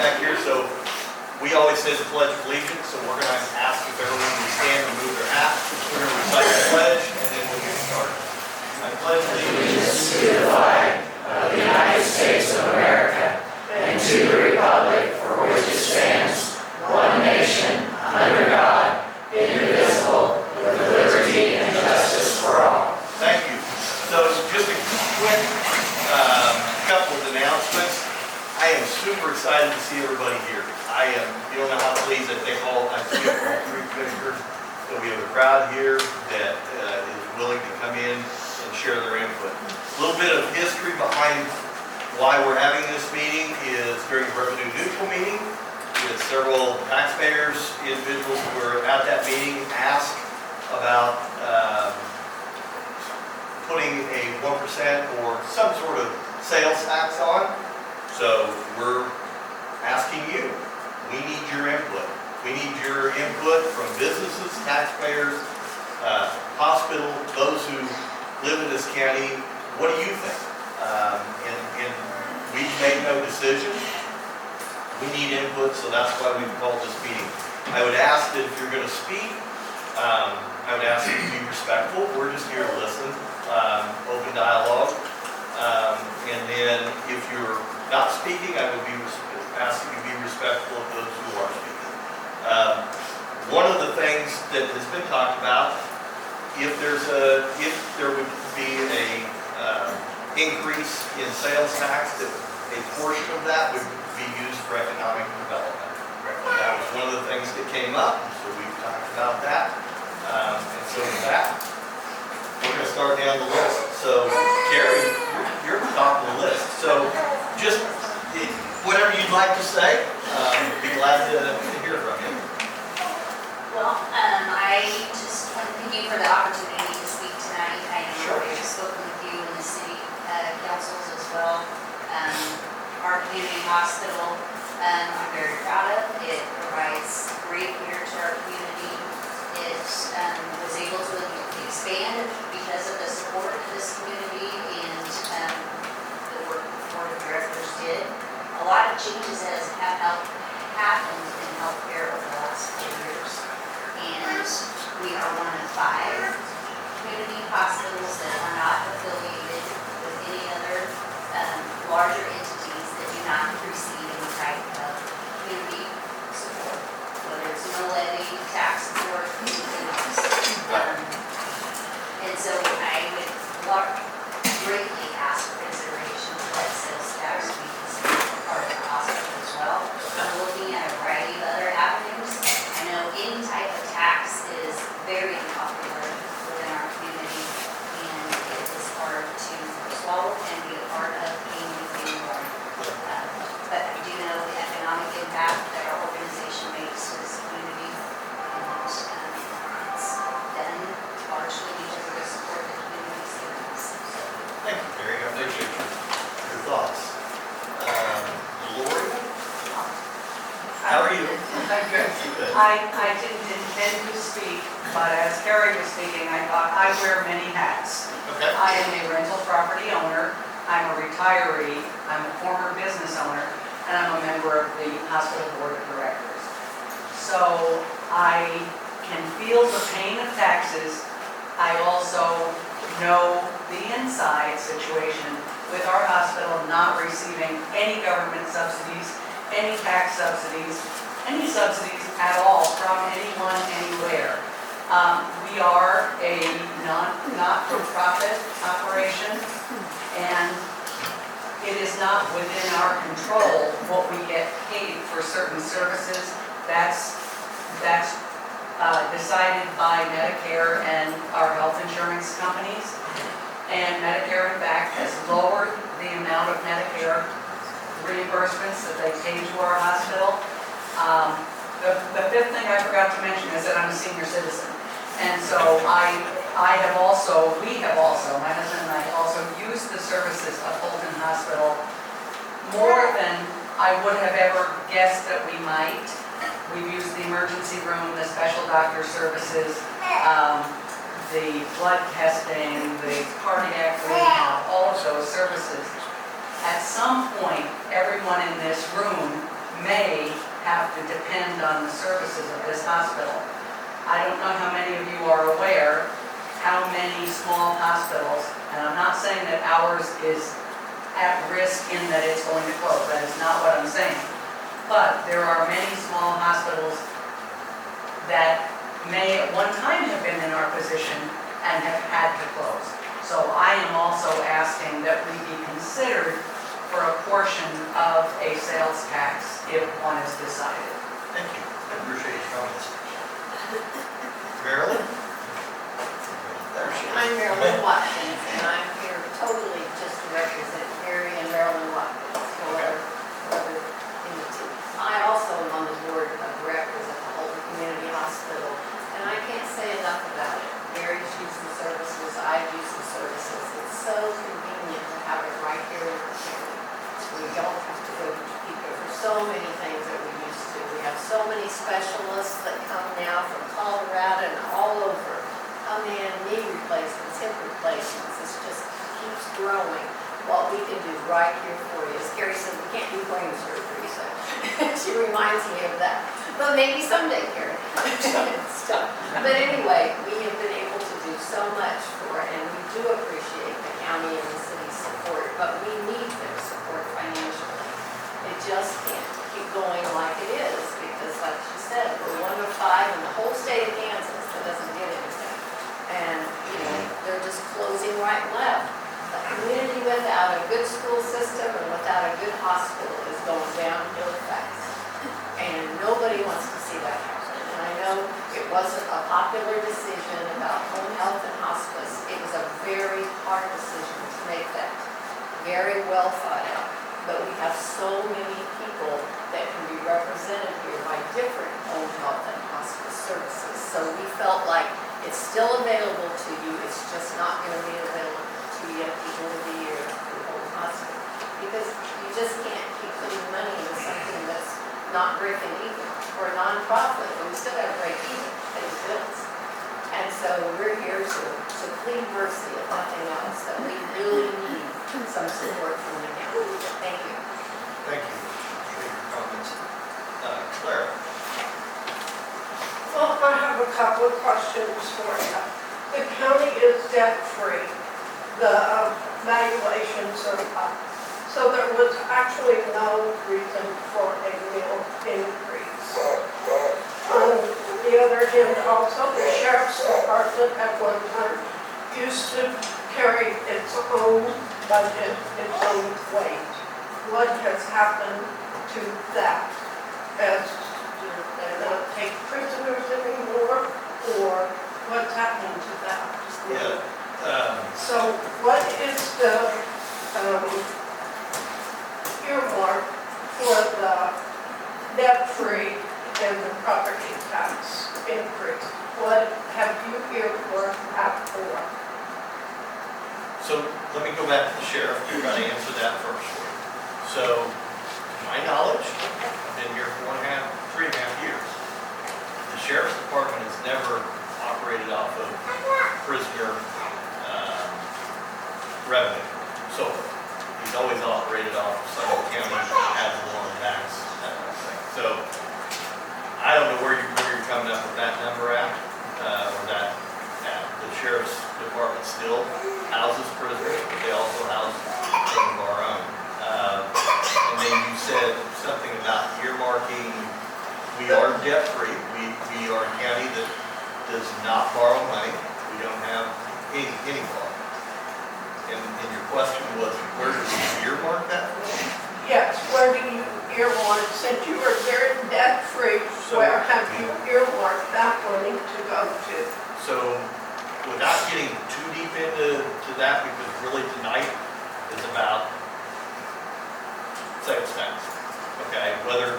back here. So we always say the Pledge of Allegiance, so we're going to ask if everyone can stand and move their hat. We're going to recite the pledge, and then we'll get started. I pledge allegiance to the flag of the United States of America and to the republic for which it stands, one nation, under God, indivisible, with liberty and justice for all. Thank you. So just a quick couple of announcements. I am super excited to see everybody here. You don't know how pleased I think I see all three commissioners that we have a crowd here that is willing to come in and share their input. A little bit of history behind why we're having this meeting is during the revenue neutral meeting, with several taxpayers, individuals who were at that meeting asked about putting a 1% or some sort of sales tax on. So we're asking you, we need your input. We need your input from businesses, taxpayers, hospital, those who live in this county. What do you think? And we've made no decision. We need input, so that's why we've called this meeting. I would ask that if you're going to speak, I would ask you to be respectful. We're just here to listen, open dialogue. And then if you're not speaking, I would be asking you to be respectful of those who are speaking. One of the things that has been talked about, if there would be a increase in sales tax, that a portion of that would be used for economic development. That was one of the things that came up, so we've talked about that. And so with that, we're going to start down the list. So, Carrie, you're at the top of the list. So, just whatever you'd like to say, be glad to hear from you. Well, I just want to thank you for the opportunity to speak tonight. I know I've spoken with you in the city councils as well. Our community hospital, I'm very proud of. It provides great care to our community. It was able to expand because of the support of this community and the work the board of directors did. A lot of changes have happened in healthcare over the last 4 years. And we are one of 5 community hospitals that are not affiliated with any other larger entities that do not receive any type of community support, whether it's no levy, tax support, anything else. And so I would greatly ask for consideration to let sales tax be considered part of the hospital as well. I'm looking at a variety of other avenues. I know any type of tax is very unpopular within our community, and it is hard to swallow and be a part of anything more. But I do know the economic impact that our organization makes to this community, and it's done largely because of the support that the community has given us. Thank you, Carrie. I appreciate your thoughts. Lori, how are you? I'm good. I didn't intend to speak, but as Carrie was speaking, I thought I wear many hats. Okay. I am a rental property owner, I'm a retiree, I'm a former business owner, and I'm a member of the hospital board of directors. So I can feel the pain of taxes. I also know the inside situation with our hospital not receiving any government subsidies, any tax subsidies, any subsidies at all from anyone, anywhere. We are a not-for-profit operation, and it is not within our control what we get paid for certain services. That's decided by Medicare and our health insurance companies. And Medicare, in fact, has lowered the amount of Medicare reimbursements that they pay to our hospital. The fifth thing I forgot to mention is that I'm a senior citizen. And so we have also, my husband and I also used the services of Fulton Hospital more than I would have ever guessed that we might. We've used the emergency room, the special doctor services, the blood testing, the cardiac rehab, all of those services. At some point, everyone in this room may have to depend on the services of this hospital. I don't know how many of you are aware how many small hospitals, and I'm not saying that ours is at risk in that it's going to close, that is not what I'm saying. But there are many small hospitals that may at one time have been in our position and have had to close. So I am also asking that we be considered for a portion of a sales tax if one is decided. Thank you. I appreciate your comments. Marilyn? There she is. I'm Marilyn Watkins, and I'm here totally just to represent Gary and Marilyn Watkins, whoever in the two. I also am on the board of directors at the Holton Community Hospital, and I can't say enough about it. Gary's used the services, I've used the services. It's so convenient to have it right here in our county. We don't have to go to Topeka for so many things that we used to. We have so many specialists that come now from Colorado and all over. Come in, knee replacements, hip replacements. It just keeps growing. What we can do right here for you. As Gary said, we can't do brain surgery, so she reminds me of that. But maybe someday, Gary. But anyway, we have been able to do so much for, and we do appreciate the county and the city's support, but we need their support financially. It just can't keep going like it is, because like she said, we're one of 5 in the whole state of Kansas that doesn't get anything. And, they're just closing right and left. A community without a good school system and without a good hospital is going downhill fast. And nobody wants to see that happen. And I know it wasn't a popular decision about home health and hospice. It was a very hard decision to make that. Very well thought out. But we have so many people that can be represented here by different home health and hospice services. So we felt like it's still available to you. It's just not going to be available to you at the end of the year for the whole hospital. Because you just can't keep putting money into something that's not breaking even. We're a nonprofit, but we still got to break even, pay the bills. And so we're here to plead mercy, if nothing else, that we really need some support from the county. Thank you. Thank you. Appreciate your comments. Clara? Well, I have a couple of questions for you. The county is debt-free. The valuations are up. So there was actually no reason for a real increase. On the other hand, also, the sheriff's department at one time used to carry its own budget, its own weight. What has happened to that? As they not take prisoners anymore, or what's happening to that? Yeah. So what is the earmark for the debt-free and the property tax increase? What have you earmarked that for? So let me go back to the sheriff to try to answer that first. So, to my knowledge, I've been here 3.5 years. The sheriff's department has never operated off of prisoner revenue. So he's always operated off of Suffolk County ad valorem tax, that kind of thing. So I don't know where you're coming up with that number at, or that the sheriff's department still houses prisoners, but they also house some of our own. And then you said something about earmarking. We are debt-free. We are a county that does not borrow money. We don't have any borrowing. And your question was, where do we earmark that for? Yes, where do you earmark, since you are very debt-free, where have you earmarked that money to go to? So, without getting too deep into that, because really tonight is about sales tax. Okay, whether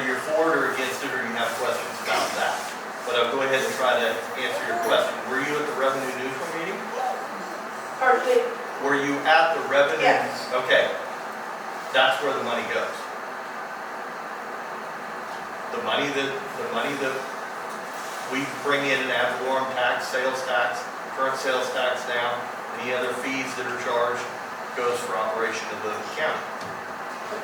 you're for it or against it, or you have questions about that. But I'll go ahead and try to answer your question. Were you at the revenue neutral meeting? Pardon me? Were you at the revenue? Yes. Okay, that's where the money goes. The money that we bring in an ad valorem tax, sales tax, current sales tax now, any other fees that are charged, goes for operation of the county.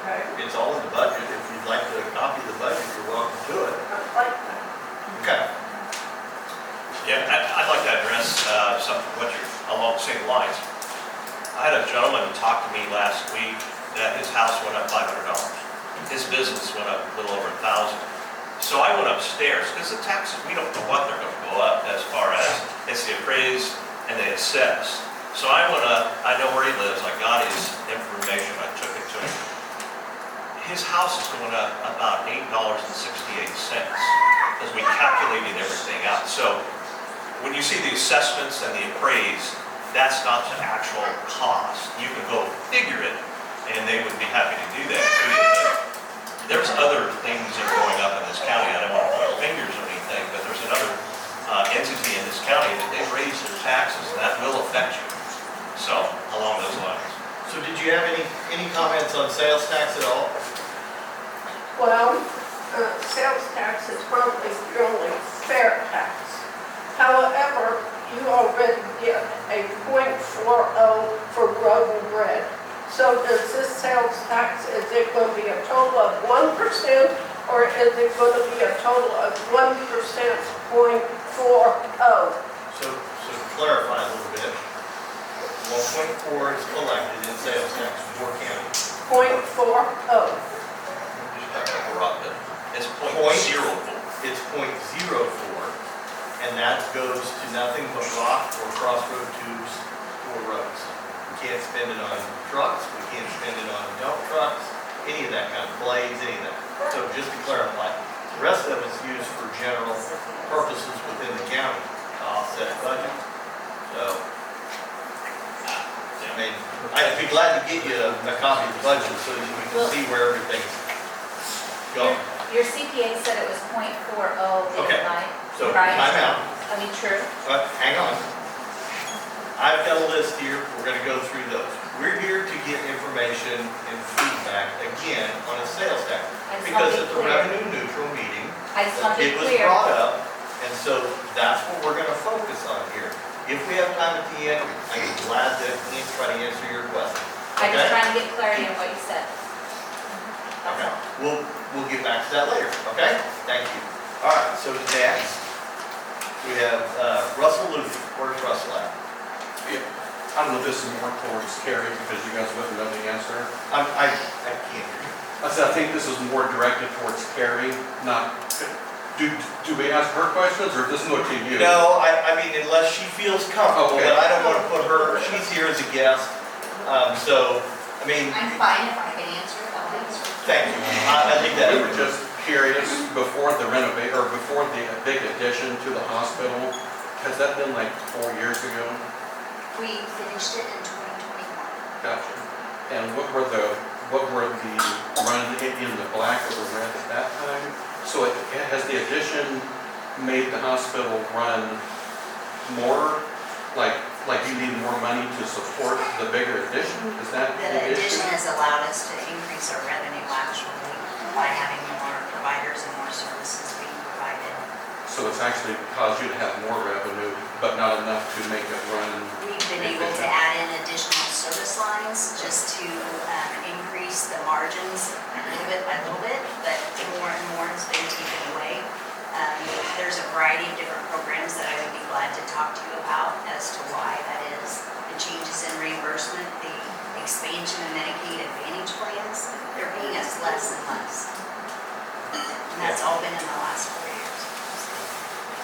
Okay, It's all in the budget. If you'd like to copy the budget, you're welcome to it. I'd like that. Okay. Yeah, I'd like to address something, what you're, along the same lines. I had a gentleman talk to me last week that his house went up $500. His business went up a little over 1,000. So I went upstairs, because the taxes, we don't know what they're gonna go up as far as, it's the appraised and they assess. So I went up, I know where he lives, I got his information, I took it to him. His house is going up about $8.68, because we calculated everything out. So when you see the assessments and the appraised, that's not the actual cost. You can go figure it, and they would be happy to do that to you. But there's other things that are going up in this county. I don't want to point fingers or anything, but there's another entity in this county that they raise their taxes, and that will affect you. So, along those lines. So did you have any comments on sales tax at all? Well, sales tax is probably the only fair tax. However, you already get a .40 for road and bread. So does this sales tax, is it going to be a total of 1% or is it going to be a total of 1% .40? So to clarify a little bit, 1.4 is collected in sales tax from Moore County. .40. It's Point. 0.04. It's .04, and that goes to nothing but rock or crossroad tubes or roads. We can't spend it on trucks, we can't spend it on dump trucks, any of that kind of blades, any of that. So just to clarify, the rest of it's used for general purposes within the county to offset budget. So, I mean, I'd be glad to get you a copy of the budget so that we can see where everything's going. Your CPA said it was .40 Okay. night. So, Right. time out. I mean, true. But hang on. I've got a list here, we're gonna go through those. We're here to get information and feedback, again, on a sales tax. I just want Because to at be the clear. revenue neutral meeting, I just want to be it was clear. brought up, and so that's what we're gonna focus on here. If we have time at the end, I'd be glad to try to answer your question. I'm just Okay? trying to get clarity on what you said. That's Okay, all. we'll get back to that later, okay? Thank you. All right, so next, we have Russell Lucy. Where's Russell at? I don't know if this is more towards Carrie because you guys wouldn't know the answer. I can't hear you. I said, I think this is more directed towards Carrie, not, do we ask her questions or is this more to you? No, I mean, unless she feels comfortable, Okay. but I don't want to put her, she's here as a guest. So, I mean, I'm fine if I can answer it, I'll answer it. thank you. I think that, We were just curious, before the renovate, or before the big addition to the hospital, has that been like 4 years ago? We finished it in 2021. Gotcha. And what were the run in the black or the red at that time? So has the addition made the hospital run more, like you need more money to support the bigger addition? Is that The the addition issue? has allowed us to increase our revenue actually by having more providers and more services being provided. So it's actually caused you to have more revenue, but not enough to make it run. We've been able to add in additional service lines just to increase the margins a little bit, but more and more has been taken away. There's a variety of different programs that I would be glad to talk to you about as to why that is. The changes in reimbursement, the expansion of Medicaid Advantage plans, they're paying us less and less. And that's all been in the last 4 years.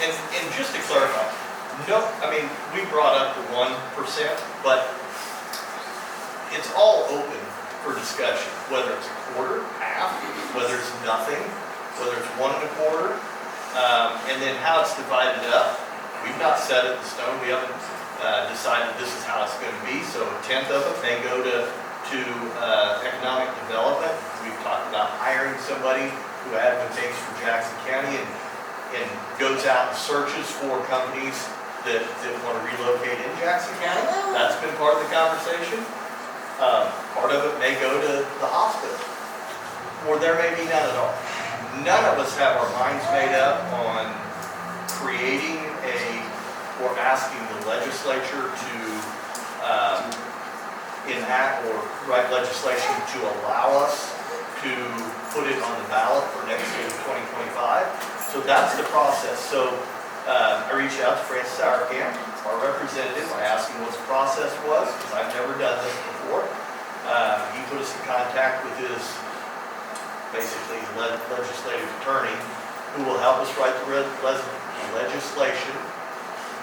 and just to clarify, no, I mean, we brought up the 1%, but it's all open for discussion, whether it's a quarter, half, whether it's nothing, whether it's 1 1/4, and then how it's divided up. We've not set it in stone. We haven't decided this is how it's going to be. So 1/10 of it may go to economic development. We've talked about hiring somebody who advocates for Jackson County and goes out and searches for companies that want to relocate in Jackson County. That's been part of the conversation. Part of it may go to the hospital, or there may be none at all. None of us have our minds made up on creating or asking the legislature to enact or write legislation to allow us to put it on the ballot for next year, 2025. So that's the process. So I reached out to Francis Sauerkamp, our representative. I asked him what the process was, because I've never done this before. He put us in contact with his, basically, legislative attorney, who will help us write the legislation.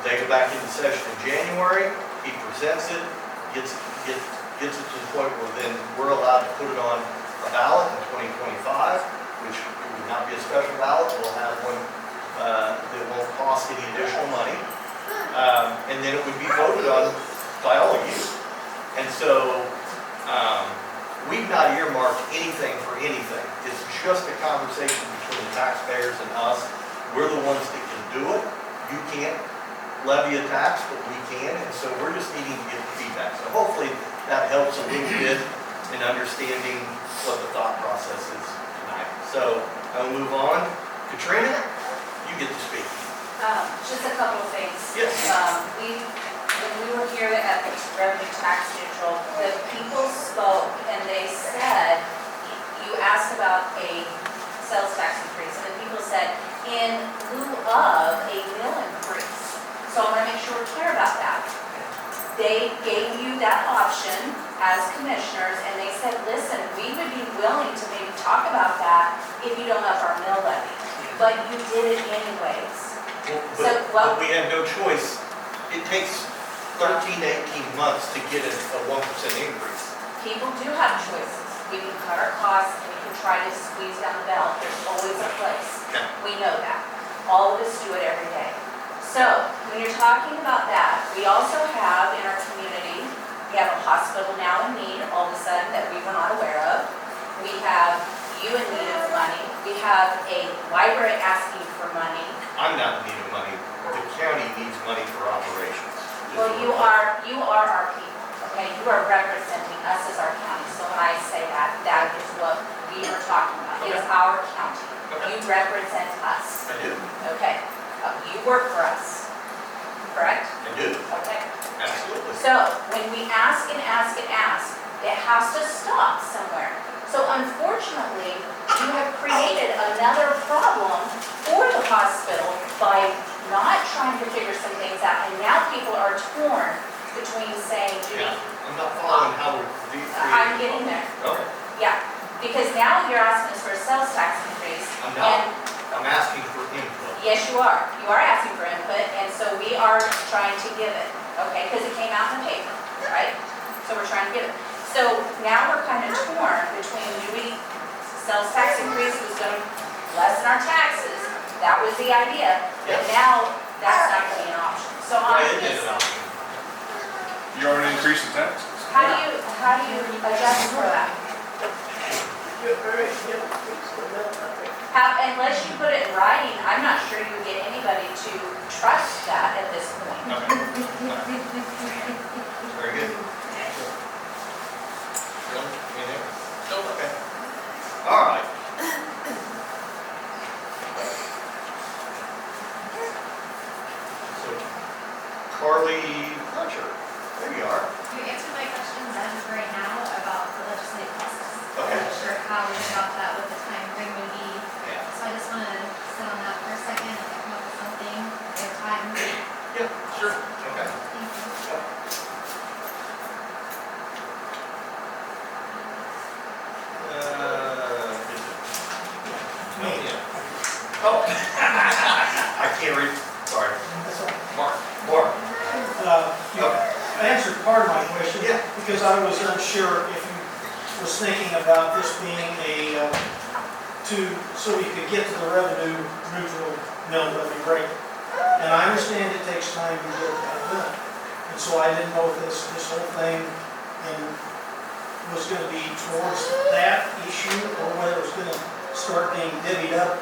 They go back into session in January, he presents it, gets it to the point where then we're allowed to put it on a ballot in 2025, which would not be a special ballot. We'll have one that won't cost any additional money. And then it would be voted on by all of you. And so we've not earmarked anything for anything. It's just a conversation between the taxpayers and us. We're the ones that can do it. You can't levy a tax, but we can, and so we're just needing to get the feedback. So hopefully that helps a little bit in understanding what the thought process is tonight. So I'll move on. Katrina, you get to speak. Just a couple of things. Yes. When we were here at the revenue tax neutral, the people spoke and they said, you asked about a sales tax increase, and the people said, in lieu of a mill increase. So I want to make sure we're clear about that. They gave you that option as commissioners, and they said, listen, we would be willing to maybe talk about that if you don't up our mill levy. But you did it anyways. But we have no choice. It takes 13 to 18 months to get a 1% increase. People do have choices. We can cut our costs, we can try to squeeze down the belt. There's always a place. Yeah. We know that. All of us do it every day. So when you're talking about that, we also have in our community, we have a hospital now in need all of a sudden that we were not aware of. We have you in need of money. We have a library asking for money. I'm not in need of money. The county needs money for operations. Well, you are our people, okay? You are representing us as our county. So when I say that, that is what we are talking about. It is our county. Okay. You represent us, I do. okay? You work for us, correct? I do. Okay. Absolutely. So when we ask and ask and ask, it has to stop somewhere. So unfortunately, you have created another problem for the hospital by not trying to figure some things out. And now people are torn between saying, Yeah. I'm not following how we're I'm getting there. Okay. Yeah, because now you're asking us for a sales tax increase. I'm not. And I'm asking for input. yes, you are. You are asking for input, and so we are trying to give it, okay? Because it came out in the paper, right? So we're trying to give it. So now we're kind of torn between do we, sales tax increase was going to lessen our taxes. That was the idea. But Yes. now that's not going to be an option. So Why on isn't it this, an option? You're already increasing taxes. how do you adjust for that? You're very increase the mill levy. Unless you put it in writing, I'm not sure you would get anybody to trust that at this point. Okay. Very good. Bill, anything? No, okay. All right. So, Carly Fletcher, there you are. You answered my questions as of right now about the legislative process. Okay. I'm not sure how we got that, what the time frame would be. Yeah. So I just want to sit on that for a second and come up with something, their time. Yeah, sure. Okay. Thank you. Me. Oh. I can't read, sorry. Mark. You answered part of my question. Yeah. Because I was unsure if you was thinking about this being so you could get to the revenue neutral mill levy rate. And I understand it takes time to get that done. And so I didn't know if this whole thing was going to be towards that issue or whether it was going to start being divvied up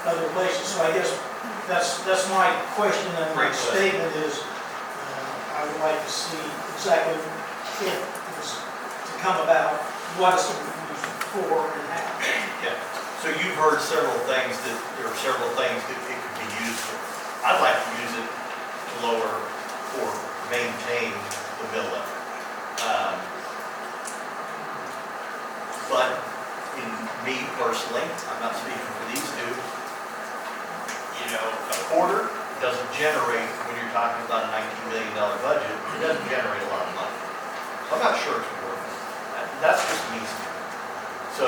other places. So I guess that's my question and my Great question. statement is, I would like to see exactly if it was to come about, what it's going to be used for and how. Yeah. So you've heard several things that there are several things that it could be used for. I'd like to use it to lower or maintain the mill levy. But in me personally, I'm not speaking for these two, a quarter doesn't generate, when you're talking about a $19 million budget, it doesn't generate a lot of money. So I'm not sure it's worth it. That's just me speaking. So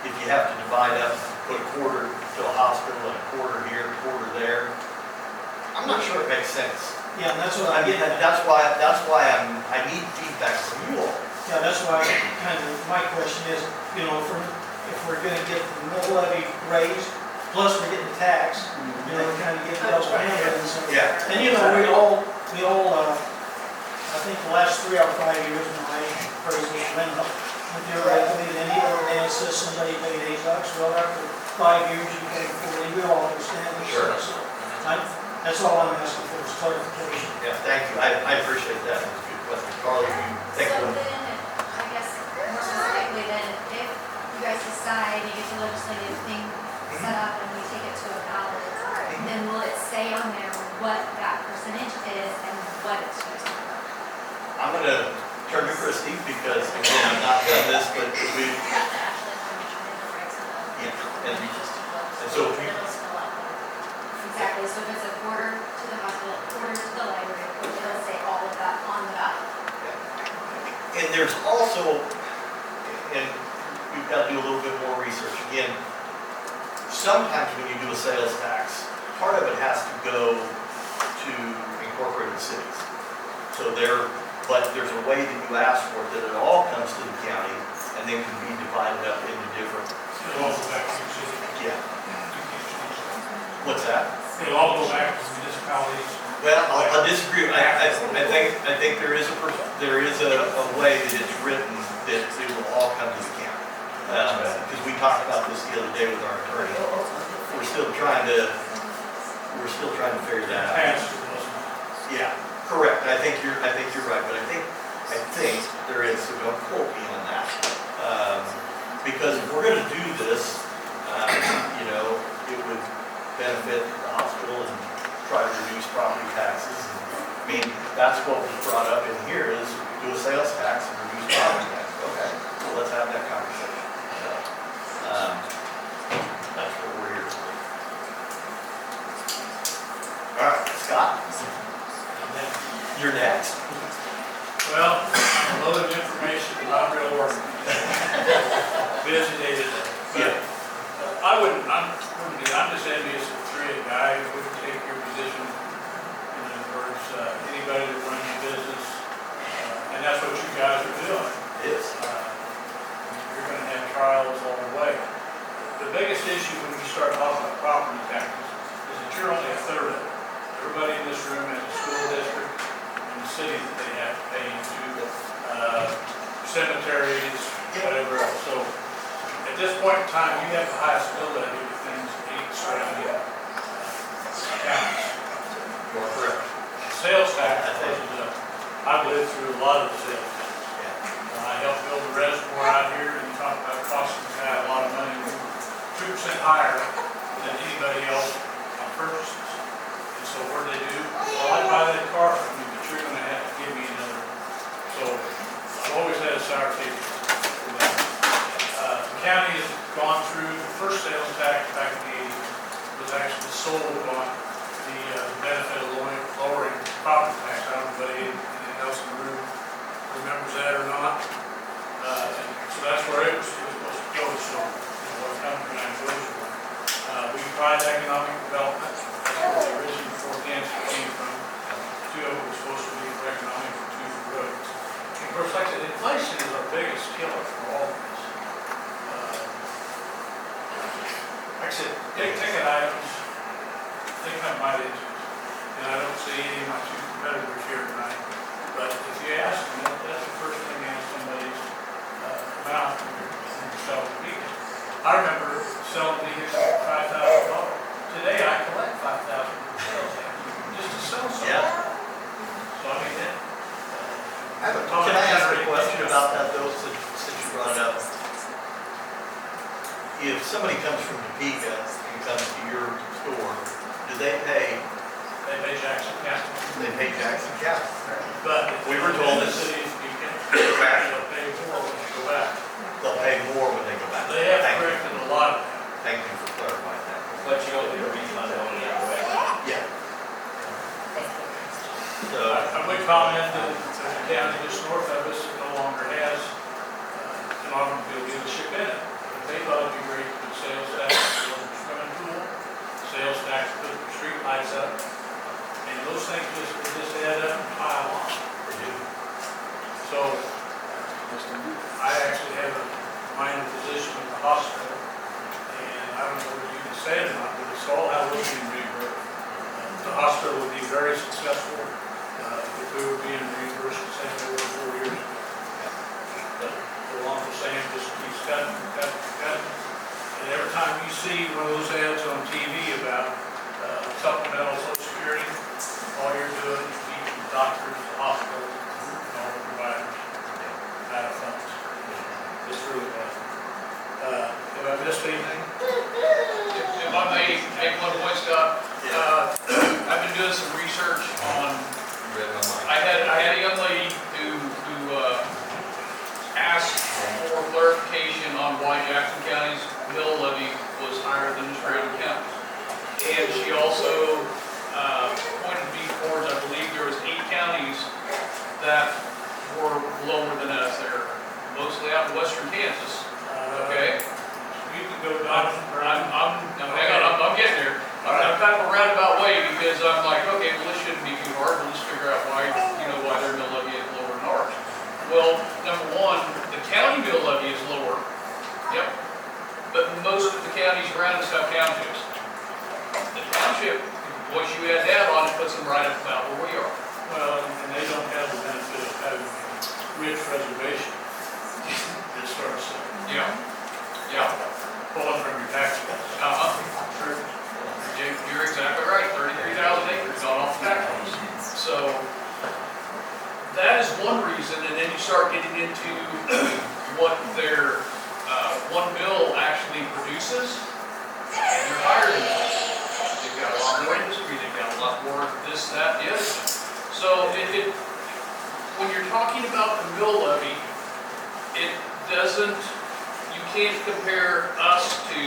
if you have to divide up, put a quarter to a hospital and a quarter here, a quarter there, I'm not sure it makes sense. Yeah, and that's what I I mean, get at. that's why I need feedback from you all. Yeah, that's why kind of, my question is, if we're gonna get the mill levy raised, plus we're getting taxed, we're kind of getting double handed. And so, Yeah. and we all, I think the last 3 or 5 years, my appraisals went up. If you ever estimated any ordinance, somebody paid $8, well, after 5 years, you pay 40, we all understand this. Sure. So, that's all I'm asking for is clarification. Yeah, thank you. I appreciate that. That's a good question. Carly, you think So one? then, I guess more specifically then, if you guys decide you get the legislative thing set up and we take it to a ballot, then will it say on there what that percentage is and what it's used for? I'm gonna turn to Christie because, again, I've not done this, but we, You have to actually have the rights to know. yeah, and so if you, Exactly, so if it's a quarter to the hospital, a quarter to the library, it'll say all of that on the ballot. and there's also, and we've got to do a little bit more research. Again, sometimes when you do a sales tax, part of it has to go to incorporated cities. So but there's a way that you ask for it, that it all comes to the county and then can be divided up into different. It'll all go back to the city. Yeah. What's that? It'll all go back to municipalities. Well, I'll disagree. I think there is a way that it's written that it will all come to the county. Because we talked about this the other day with our attorney. We're still trying to figure that out. Pass. Yeah, correct. I think you're right, but I think there is, so don't quote me on that. Because if we're gonna do this, it would benefit the hospital and try to reduce property taxes. I mean, that's what was brought up in here is do a sales tax and reduce property tax. Okay, well, let's have that conversation. So, that's what we're here for. All right, Scott, you're next. Well, a load of information, not real work. Busy day today. Yeah. I'm just envious of three guy who wouldn't take your position. In other words, anybody that runs a business, and that's what you guys are doing. Yes. You're going to have trials all the way. The biggest issue when you start talking about property taxes is that you're only a third of it. Everybody in this room has a school district and the city that they have to pay into, cemeteries, whatever else. So at this point in time, you have the highest bill levy of things in the surrounding counties. You're correct. Sales tax, I've lived through a lot of the sales tax. I helped build a reservoir out here, and you talk about costing the guy a lot of money, 2% higher than anybody else on purchases. And so what do they do? Well, I buy that car from you, but you're gonna have to give me another. So I've always had a sour taste for that. The county has gone through the first sales tax back in the 80s, was actually sold on the benefit of lowering property tax. I don't know if anybody else in the room remembers that or not. And so that's where it was supposed to go. So what company I chose for. We tried economic development. That's where the original four cancer came from. Two of them were supposed to be for economic, and two for roads. And of course, like I said, inflation is our biggest killer for all of this. Like I said, big ticket items, they come right into it. And I don't see any of my two competitors here tonight. But if you ask them, that's the first thing you ask somebody's mouth when you're selling vehicles. I remember selling vehicles for $5,000. Today I collect $5,000 for sales tax just to sell something. Yeah. So I mean, Can I ask a question about that though, since you brought it up? If somebody comes from Topeka and comes to your store, do they pay? They pay Jackson County. They pay Jackson County. But if We were told in the this. city, you can, they'll pay more when you go back. They'll pay more when they go back. They have Thank you. correct comment that the county just north of us no longer has an automobile dealership in it. They thought it'd be great to put sales tax on the swimming pool, sales tax to put the street lights up, and those things just add up and pile on. So, I actually have a minor position at the hospital, and I don't know whether you can say it or not, but it's all how we're being reimbursed. The hospital would be very successful if we were being reimbursed the same way we were 4 years ago. But the long for saying just keeps cutting, cutting, cutting. And every time you see one of those ads on TV about supplemental social security, all you're doing is keeping the doctors, the hospitals, and all the providers out of funds. It's really bad. Have I missed anything? If I may make one point, Scott, I've been doing some research on, I had a young lady who asked for clarification on why Jackson County's mill levy was higher than the surrounding counties. And she also pointed me towards, I believe there was 8 counties that were lower than us. They're mostly out in western Kansas, okay? You can go down. I'm getting there. I'm kind of a roundabout way because I'm like, okay, well, this shouldn't be too hard. Let's figure out why their mill levy is lower than ours. Well, number one, the county mill levy is lower. Yep. But most of the counties around us have townships. The township, what you add that on, it puts them right up about where we are. Well, and they don't have the benefit of having rich reservation that starts, Yeah. Yeah. pulling from your tax base. Uh-huh. You're exactly right. 33,000 acres gone off the tax base. So that is one reason, and then you start getting into what their one mill actually produces, and they're higher than that. They've got a lot more industry, they've got a lot more this, that, the other. So when you're talking about the mill levy, it doesn't, you can't compare us to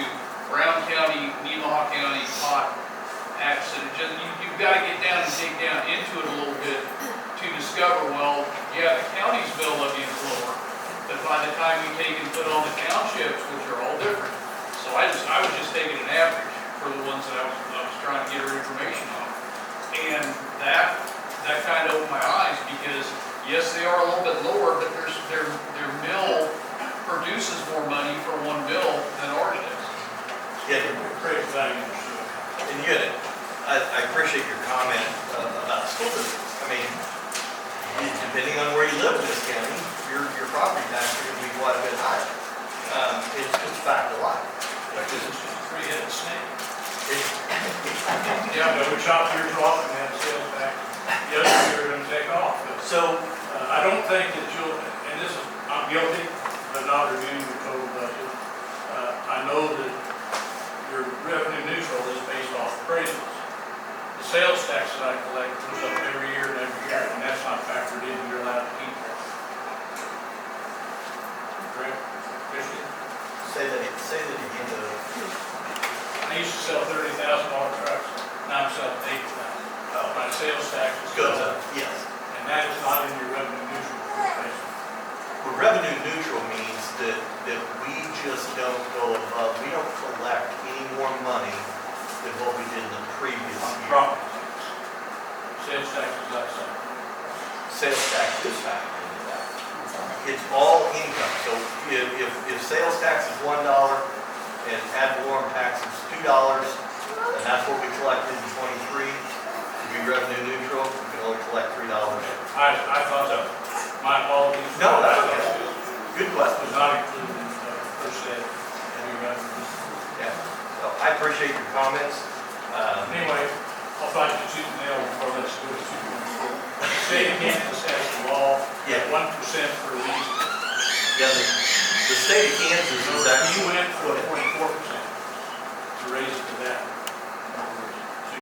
Brown County, Nemaha County, Pot, Atchison. You've got to get down and dig down into it a little bit to discover, well, yeah, the county's mill levy is lower, but by the time you take and put on the townships, which are all different. So I was just taking an average for the ones that I was trying to get her information on. And that kind of opened my eyes because, yes, they are a little bit lower, but their mill produces more money for one mill than ours does. Yeah, Great value. and yet, I appreciate your comment about school districts. I mean, depending on where you live in this county, your property tax is going to be quite a bit higher. It's just a fact of life. Like this is just a three-headed snake. It's- Yeah, but we chop yours off and have sales tax. The other two are gonna take off. So, I don't think that you'll, and this is, I'm guilty, but not reviewing your total budget. I know that your revenue neutral is based off appraisals. The sales tax that I collect goes up every year, and that's not factored in, you're allowed to keep that. Correct? Christian? say that again, I used to sell $30,000 trucks, now I'm selling $8,000. My sales tax is goes going up, up, yes. and that is not in your revenue neutral appraisal. Well, revenue neutral means that we just don't go above, we don't collect any more money than what we did in the previous year. Property tax. Sales tax is outside. Sales tax is factored into that. It's all income, so if sales tax is $1 and ad valorem tax is $2, and that's what we collected in '23, to be revenue neutral, we can only collect $3. I thought that, my apologies. No, that's okay. Good question. Was not included in the percent of your revenue. Yeah, so I appreciate your comments. Anyway, I'll fight you tooth and nail before let's go to 2.4. The state of Kansas has the law at 1% for a reason. Yeah, the state of Kansas So is if actually, you went for 0.4%,